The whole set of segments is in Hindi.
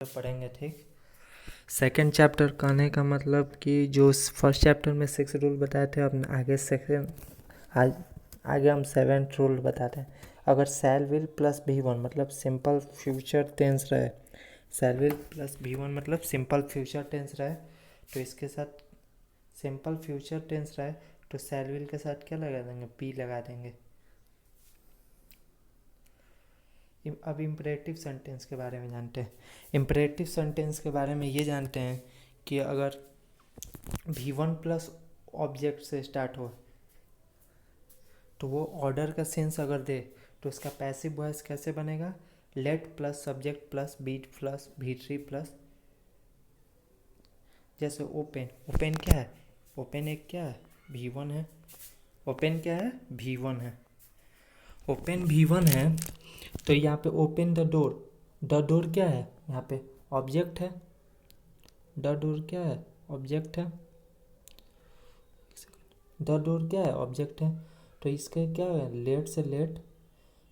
पढ़ेंगे। ठीक, सेकंड चैप्टर कहने का मतलब कि जो फर्स्ट चैप्टर में 6 रूल बताए थे, अब आगे सेकंड आगे हम 7 रूल बताते हैं। अगर शैल विल प्लस V1 मतलब सिंपल फ्यूचर टेंस रहे, शैल विल प्लस V1 मतलब सिंपल फ्यूचर टेंस रहे, तो इसके साथ सिंपल फ्यूचर टेंस रहे तो शैल विल के साथ क्या लगा देंगे, P लगा देंगे। अब इम्परेटिव सेंटेंस के बारे में जानते हैं। इम्परेटिव सेंटेंस के बारे में ये जानते हैं कि अगर V1 प्लस ऑब्जेक्ट से स्टार्ट हो तो वो ऑर्डर का सेंस अगर दे तो उसका पैसिव वॉइस कैसे बनेगा, let plus subject plus be plus V3 plus, जैसे ओपन। ओपन क्या है, ओपन एक क्या है, V1 है। ओपन क्या है, V1 है। ओपन V1 है तो यहाँ पे open the door, the door क्या है, यहाँ पे ऑब्जेक्ट है। द डोर क्या है, ऑब्जेक्ट है। द डोर क्या है, ऑब्जेक्ट है। तो इसके क्या है, लेट से लेट,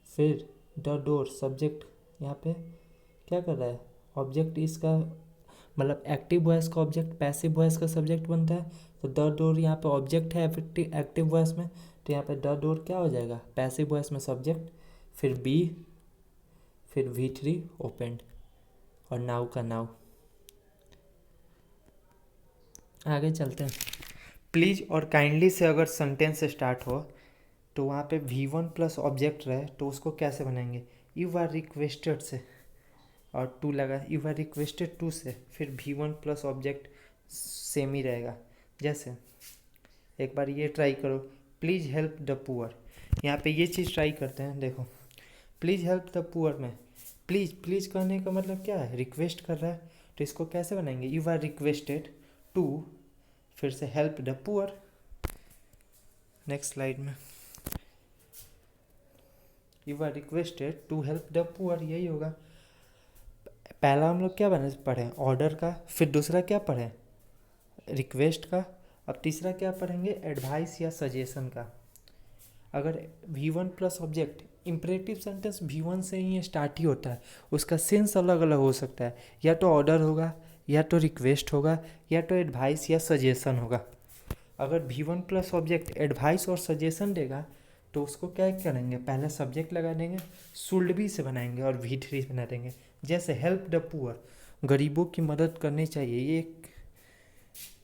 फिर द डोर सब्जेक्ट, यहाँ पे क्या कर रहा है, ऑब्जेक्ट इसका मतलब एक्टिव वॉइस का ऑब्जेक्ट पैसिव वॉइस का सब्जेक्ट बनता है। तो द डोर यहाँ पे ऑब्जेक्ट है एक्टिव वॉइस में, तो यहाँ पे द डोर क्या हो जाएगा, पैसिव वॉइस में सब्जेक्ट, फिर बी, फिर V3 ओपेंड, और नाउ का नाउ। आगे चलते हैं। प्लीज़ और काइंडली से अगर सेंटेंस स्टार्ट हो तो वहाँ पे V1 प्लस ऑब्जेक्ट रहे तो उसको कैसे बनाएंगे, यू आर रिक्वेस्टेड से, और टू लगा, यू आर रिक्वेस्टेड टू से, फिर V1 प्लस ऑब्जेक्ट सेम ही रहेगा। जैसे एक बार ये ट्राई करो, प्लीज़ हेल्प द पुअर। यहाँ पे ये चीज़ ट्राई करते हैं, देखो प्लीज़ हेल्प द पुअर में प्लीज़, प्लीज़ कहने का मतलब क्या है, रिक्वेस्ट कर रहा है, तो इसको कैसे बनाएंगे, यू आर रिक्वेस्टेड टू, फिर से help the poor. Next slide में you are requested to help the poor, यही होगा। पहला हम लोग क्या पढ़े, ऑर्डर का, फिर दूसरा क्या पढ़े, रिक्वेस्ट का, अब तीसरा क्या पढ़ेंगे, एडवाइस या सजेशन का। अगर V1 plus object, imperative sentence V1 से ही स्टार्ट ही होता है, उसका सेंस अलग अलग हो सकता है, या तो ऑर्डर होगा, या तो रिक्वेस्ट होगा, या तो एडवाइस या सजेशन होगा। अगर V1 प्लस ऑब्जेक्ट एडवाइस और सजेशन देगा तो उसको क्या करेंगे, पहले सब्जेक्ट लगा देंगे, शुल्ड भी से बनाएंगे और V3 बना देंगे। जैसे हेल्प द पुअर, गरीबों की मदद करनी चाहिए, ये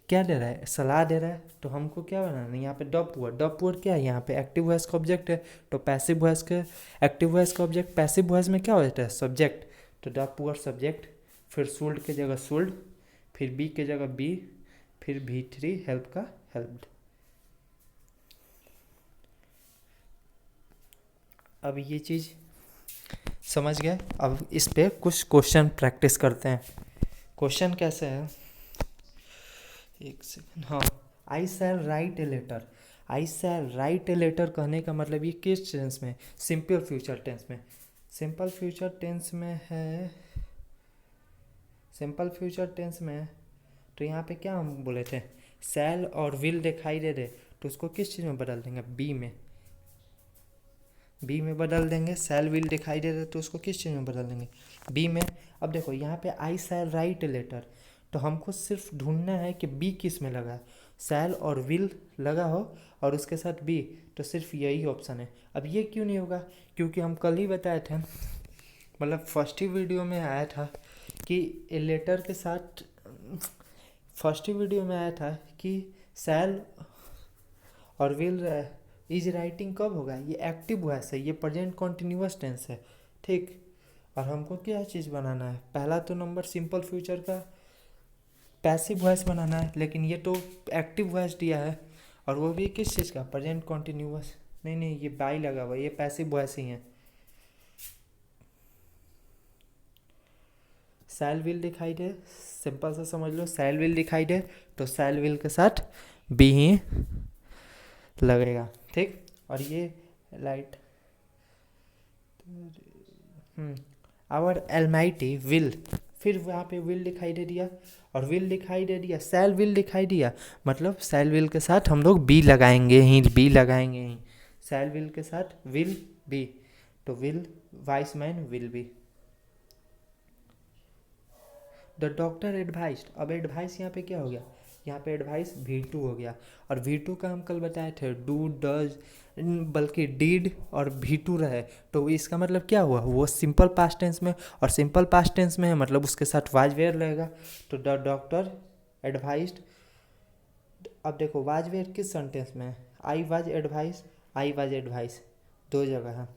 क्या दे रहा है, सलाह दे रहा है, तो हमको क्या बनाना है, यहाँ पे द पुअर। द पुअर क्या है, यहाँ पे एक्टिव वॉइस का ऑब्जेक्ट है, तो पैसिव वॉइस के, एक्टिव वॉइस का ऑब्जेक्ट पैसिव वॉइस में क्या हो जाता है, सब्जेक्ट, तो द पुअर सब्जेक्ट, फिर शुल्ड के जगह शुल्ड, फिर बी के जगह बी, फिर V3 हेल्प का हेल्प्ड। अब ये चीज़ समझ गए, अब इस पे कुछ क्वेश्चन प्रैक्टिस करते हैं। क्वेश्चन कैसे है, एक सेकंड, हाँ, I shall write a letter. I shall write a letter कहने का मतलब ये किस टेंस में, सिंपल फ्यूचर टेंस में। सिंपल फ्यूचर टेंस में है, सिंपल फ्यूचर टेंस में, तो यहाँ पे क्या हम बोले थे, शैल और विल दिखाई दे दे तो उसको किस चीज़ में बदल देंगे, बी में, बी में बदल देंगे। शैल विल दिखाई दे रहे तो उसको किस चीज़ में बदल देंगे, बी में। अब देखो यहाँ पे आई शैल राइट ए लेटर, तो हमको सिर्फ ढूंढना है कि बी किस में लगा है, शैल और विल लगा हो और उसके साथ बी, तो सिर्फ यही ऑप्शन है। अब ये क्यों नहीं होगा, क्योंकि हम कल ही बताए थे, मतलब फर्स्ट ही वीडियो में आया था कि ए लेटर के साथ, फर्स्ट ही वीडियो में आया था कि शैल और विल इज राइटिंग कब होगा, ये एक्टिव वॉइस है, ये प्रेजेंट कॉन्टिन्यूअस टेंस है। ठीक, और हमको क्या चीज़ बनाना है, पहला तो नंबर सिंपल फ्यूचर का पैसिव वॉइस बनाना है, लेकिन ये तो एक्टिव वॉइस दिया है, और वो भी किस चीज़ का, प्रेजेंट कॉन्टिन्यूअस। नहीं नहीं, ये बाई लगा हुआ, ये पैसिव वॉइस ही है। शैल विल दिखाई दे, सिंपल सा समझ लो, शैल विल दिखाई दे तो शैल विल के साथ बी ही लगेगा। ठीक, और ये लाइट, आवर एलमाइटी विल, फिर वहाँ पे विल दिखाई दे दिया, और विल दिखाई दे दिया, शैल विल दिखाई दिया, मतलब शैल विल के साथ हम लोग बी लगाएंगे ही, बी लगाएंगे ही, शैल विल के साथ विल बी, तो will vice man will be. The doctor advised, अब एडवाइस यहाँ पे क्या हो गया, यहाँ पे एडवाइस V2 हो गया, और V2 का हम कल बताए थे डू डज, बल्कि डीड और V2 रहे, तो इसका मतलब क्या हुआ, वो सिंपल पास्ट टेंस में, और सिंपल पास्ट टेंस में है मतलब उसके साथ वाज वेयर रहेगा, तो द डॉक्टर एडवाइस्ड। अब देखो वाज वेयर किस सेंटेंस में है, I was advice, I was advice दो जगह है,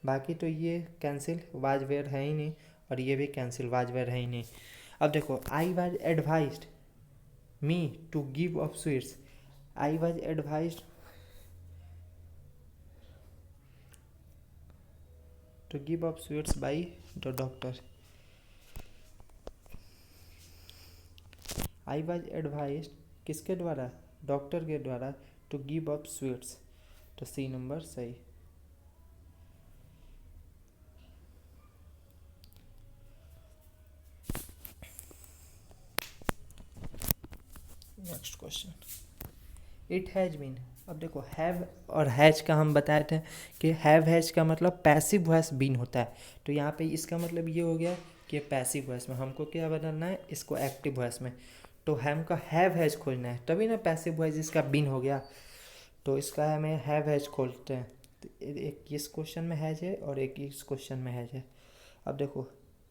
बाकी तो ये कैंसिल, वाज वेयर है ही नहीं, और ये भी कैंसिल, वाज वेयर है ही नहीं। अब देखो I was advised me to give up sweets, I was advised to give up sweets by the doctor, I was advised किसके द्वारा, डॉक्टर के द्वारा, टू गिव अप स्वीट्स, तो सी नंबर सही। Next question, it has been, अब देखो हैव और हैज का हम बताए थे कि हैव हैज का मतलब पैसिव वॉइस बीन होता है, तो यहाँ पे इसका मतलब ये हो गया कि पैसिव वॉइस में, हमको क्या बदलना है, इसको एक्टिव वॉइस में, तो हम का हैव हैज खोजना है, तभी ना पैसिव वॉइस इसका बीन हो गया, तो इसका हमें हैव हैज खोलते हैं, तो एक इस क्वेश्चन में हैज है और एक इस क्वेश्चन में हैज है। अब देखो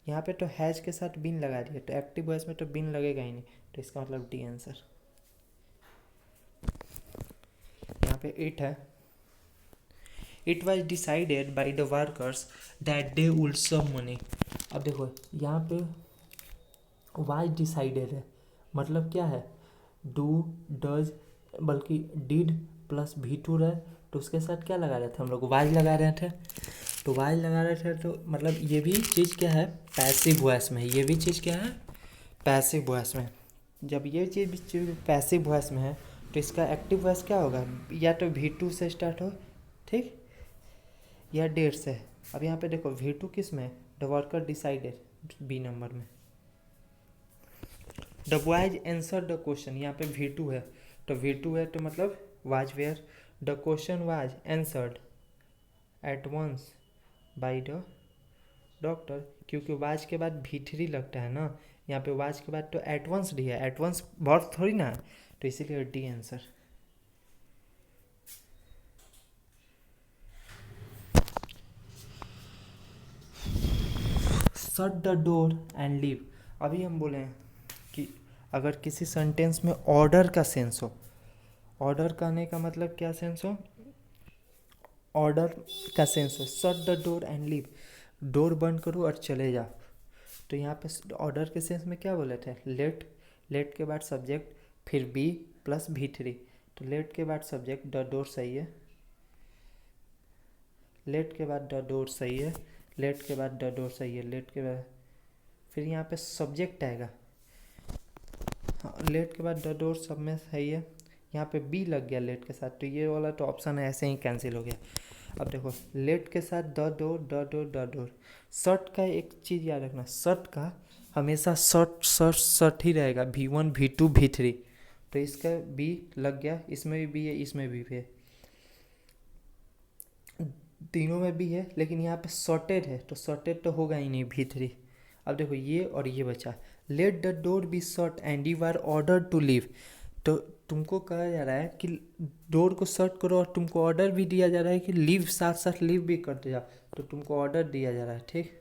यहाँ पे तो हैज के साथ बीन लगा दिया, तो एक्टिव वॉइस में तो बीन लगेगा ही नहीं, तो इसका मतलब डी आंसर। यहाँ पे इट है, it was decided by the workers that they would some money, अब देखो यहाँ पे वाज डिसाइडेड है, मतलब क्या है, डू डज, बल्कि डिड प्लस V2 रहे, तो उसके साथ क्या लगा रहे थे हम लोग, वाज लगा रहे थे, तो वाज लगा रहे थे, तो मतलब ये भी चीज़ क्या है, पैसिव वॉइस में, ये भी चीज़ क्या है, पैसिव वॉइस में। जब ये चीज़ पैसिव वॉइस में है, तो इसका एक्टिव वॉइस क्या होगा, या तो V2 से स्टार्ट हो, ठीक, या डेट से। अब यहाँ पे देखो V2 किस में, the worker decided B number में, the boys answer the question, यहाँ पे V2 है, तो V2 है तो मतलब was were, the question was answered at once by the doctor, क्योंकि वाज के बाद V3 लगता है ना, यहाँ पे वाज के बाद तो एट वंस डी है, एट वंस वर्ब थोड़ी ना, तो इसीलिए D answer. Shut the door and leave, अभी हम बोले हैं कि अगर किसी सेंटेंस में ऑर्डर का सेंस हो, ऑर्डर करने का मतलब क्या सेंस हो, ऑर्डर का सेंस हो, shut the door and leave, door बंद करो और चले जाओ, तो यहाँ पे ऑर्डर के सेंस में क्या बोले थे, लेट, लेट के बाद सब्जेक्ट, फिर बी प्लस V3, तो लेट के बाद सब्जेक्ट, द डोर सही है, लेट के बाद द डोर सही है, लेट के बाद द डोर सही है, लेट के बाद फिर यहाँ पे सब्जेक्ट आएगा, हाँ लेट के बाद द डोर सब में सही है, यहाँ पे बी लग गया लेट के साथ, तो ये वाला तो ऑप्शन है ऐसे ही कैंसिल हो गया। अब देखो लेट के साथ the door the door the door, shirt का एक चीज़ याद रखना, शर्ट का हमेशा शर्ट शर्ट शर्ट ही रहेगा, V1 V2 V3, तो इसका बी लग गया, इसमें भी बी है, इसमें भी है, तीनों में भी है, लेकिन यहाँ पे शॉर्टेड है, तो शॉर्टेड तो होगा ही नहीं V3। अब देखो ये और ये बचा, let the door be shot and you are order to leave, तो तुमको कहा जा रहा है कि डोर को शॉट करो, और तुमको ऑर्डर भी दिया जा रहा है कि लीव, साथ साथ लीव भी करते जाओ, तो तुमको ऑर्डर दिया जा रहा है, ठीक।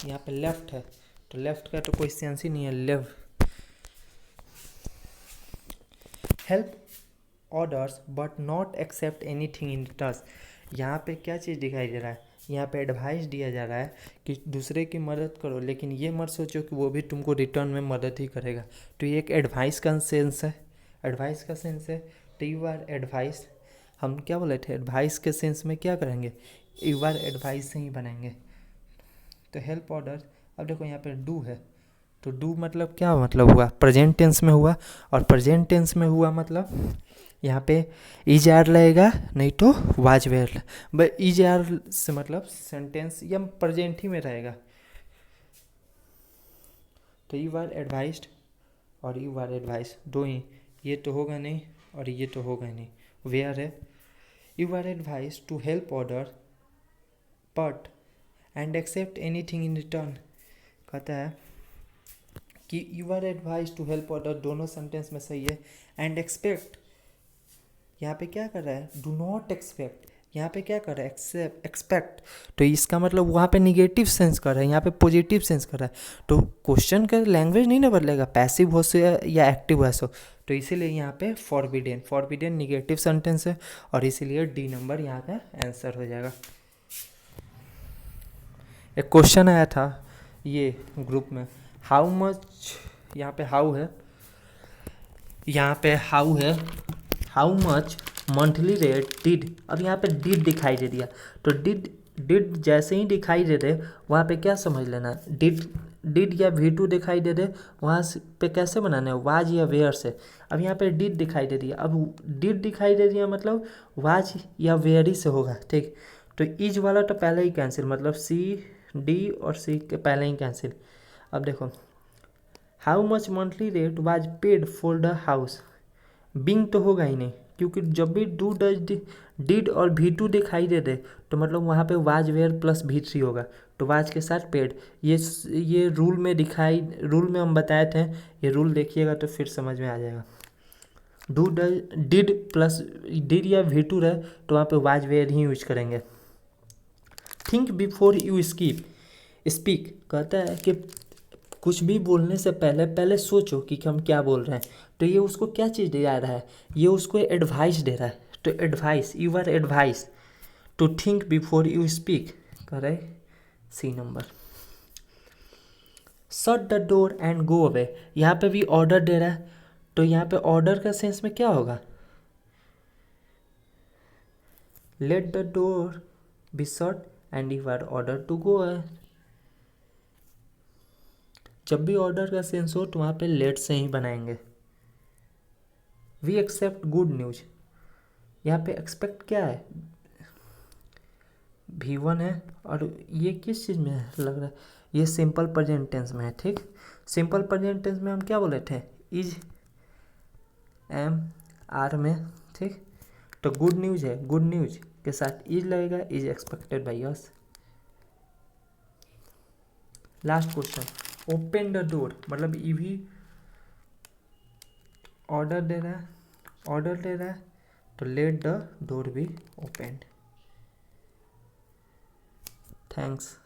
यहाँ पे लेफ्ट है, तो लेफ्ट का तो कोई सेंस ही नहीं है, left. Help orders but not except anything in return, यहाँ पे क्या चीज़ दिखाई दे रहा है, यहाँ पे एडवाइस दिया जा रहा है कि दूसरे की मदद करो, लेकिन ये मत सोचो कि वो भी तुमको रिटर्न में मदद ही करेगा, तो ये एक एडवाइस का सेंस है, एडवाइस का सेंस है, तो यू आर एडवाइस, हम क्या बोले थे, एडवाइस के सेंस में क्या करेंगे, यू आर एडवाइस से ही बनाएंगे, तो हेल्प ऑर्डर। अब देखो यहाँ पे डू है, तो डू मतलब क्या मतलब हुआ, प्रेजेंट टेंस में हुआ, और प्रेजेंट टेंस में हुआ मतलब यहाँ पे इज आर लगेगा, नहीं तो was where, but is are से मतलब सेंटेंस या प्रेजेंट ही में रहेगा, तो यू आर एडवाइस्ड और यू आर एडवाइस दो ही, ये तो होगा नहीं और ये तो होगा नहीं, वेयर है, you are advise to help order but and except anything in return, कहता है कि you are advise to help other, दोनों सेंटेंस में सही है। एंड एक्सपेक्ट यहाँ पे क्या कर रहा है, डू नॉट एक्सपेक्ट, यहाँ पे क्या कर रहा है, एक्सपेक्ट, तो इसका मतलब वहाँ पे निगेटिव सेंस कर रहा है, यहाँ पे पॉजिटिव सेंस कर रहा है। तो क्वेश्चन का लैंग्वेज नहीं ना बदलेगा, पैसिव हो से या एक्टिव वॉइस हो, तो इसीलिए यहाँ पे फॉरबिडेन, फॉरबिडेन निगेटिव सेंटेंस है और इसीलिए डी नंबर यहाँ का आंसर हो जाएगा। एक क्वेश्चन आया था ये ग्रुप में, हाउ मच, यहाँ पे हाउ है, यहाँ पे हाउ है, how much monthly rate did, अब यहाँ पे डिड दिखाई दे दिया, तो डिड जैसे ही दिखाई दे दे वहाँ पे क्या समझ लेना, डिड या V2 दिखाई दे दे वहाँ पे कैसे बनाना है, वाज या वेयर से। अब यहाँ पे डिड दिखाई दे दिया, अब डिड दिखाई दे दिया मतलब वाज या वेयर ही से होगा, ठीक। तो इज वाला तो पहले ही कैंसिल, मतलब C D और C के पहले ही कैंसिल। अब देखो, how much monthly rate was paid for the house, being तो होगा ही नहीं, क्योंकि जब भी डू डज डिड और V2 दिखाई दे दे तो मतलब वहाँ पे वाज वेयर प्लस V3 होगा, तो वाज के साथ पेड। ये रूल में हम बताए थे, ये रूल देखिएगा तो फिर समझ में आ जाएगा। Do does did plus did या V2 रहे तो वहाँ पे वाज वेयर ही यूज करेंगे। थिंक बिफोर यू स्पीक कहता है कि कुछ भी बोलने से पहले सोचो कि हम क्या बोल रहे हैं, तो ये उसको क्या चीज़ दे रहा है, ये उसको एडवाइस दे रहा है, तो advice, you are advice to think before you speak, करे C number. Shut the door and go away, यहाँ पे भी ऑर्डर दे रहा है, तो यहाँ पे ऑर्डर का सेंस में क्या होगा, let the door be shut and you are order to go away. जब भी ऑर्डर का सेंस हो तो वहाँ पे लेट से ही बनाएंगे। वी एक्सेप्ट गुड न्यूज, यहाँ पे एक्सपेक्ट क्या है, V1 है, और ये किस चीज़ में है लग रहा है, ये सिंपल प्रेजेंट टेंस में है, ठीक। सिंपल प्रेजेंट टेंस में हम क्या बोले थे, इज एम आर में, ठीक। तो गुड न्यूज है, गुड न्यूज के साथ इज लगेगा, is expected by us. Last question, open the door, मतलब ये भी ऑर्डर दे रहा है, तो late the door be opened. Thanks.